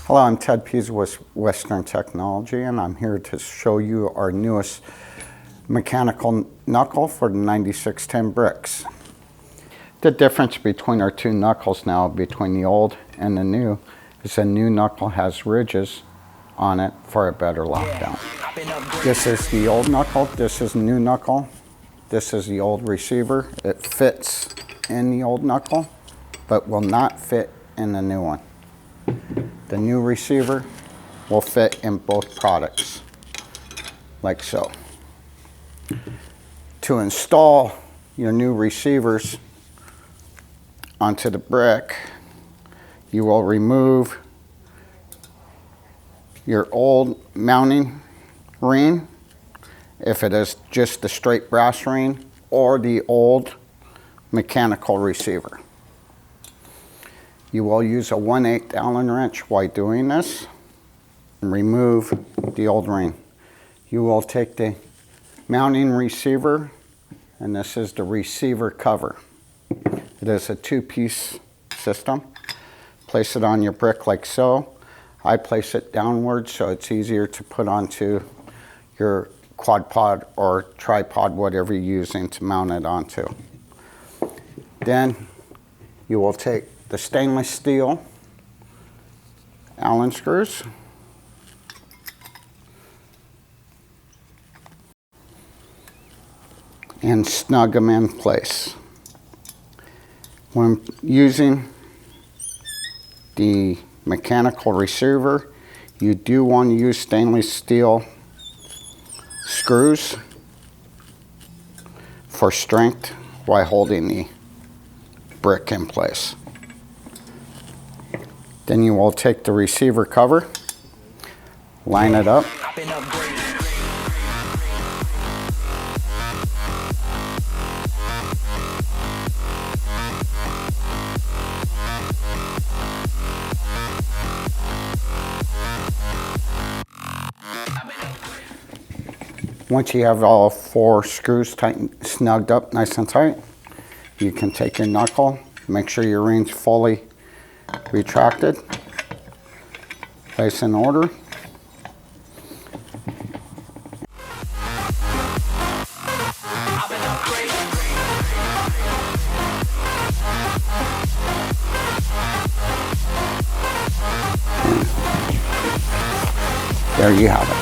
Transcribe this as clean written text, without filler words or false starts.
Hello, I'm Ted Pease with Western Technology, and I'm here to show you our newest mechanical knuckle for the 9610 bricks. The difference between our two knuckles now, between the old and the new, is the new knuckle has ridges on it for a better lockdown. This is the old knuckle, this is the new knuckle, this is the old receiver. It fits in the old knuckle, but will not fit in the new one. The new receiver will fit in both products, like so. To install your new receivers onto the brick, you will remove your old mounting ring, if it is just the straight brass ring, or the old mechanical receiver. You will use a 1/8 Allen wrench while doing this and remove the old ring. You will take the mounting receiver, and this is the receiver cover. It is a two-piece system. Place it on your brick like so. I place it downward so it's easier to put onto your quad pod or tripod, whatever you're using to mount it onto. Then you will take the stainless steel Allen screws and snug them in place. When using the mechanical receiver, you do want to use stainless steel screws for strength while holding the brick in place. Then you will take the receiver cover, line it up, once you have all 4 screws snugged up nice and tight, you can take your knuckle, make sure your ring's fully retracted, place in order. There you have it.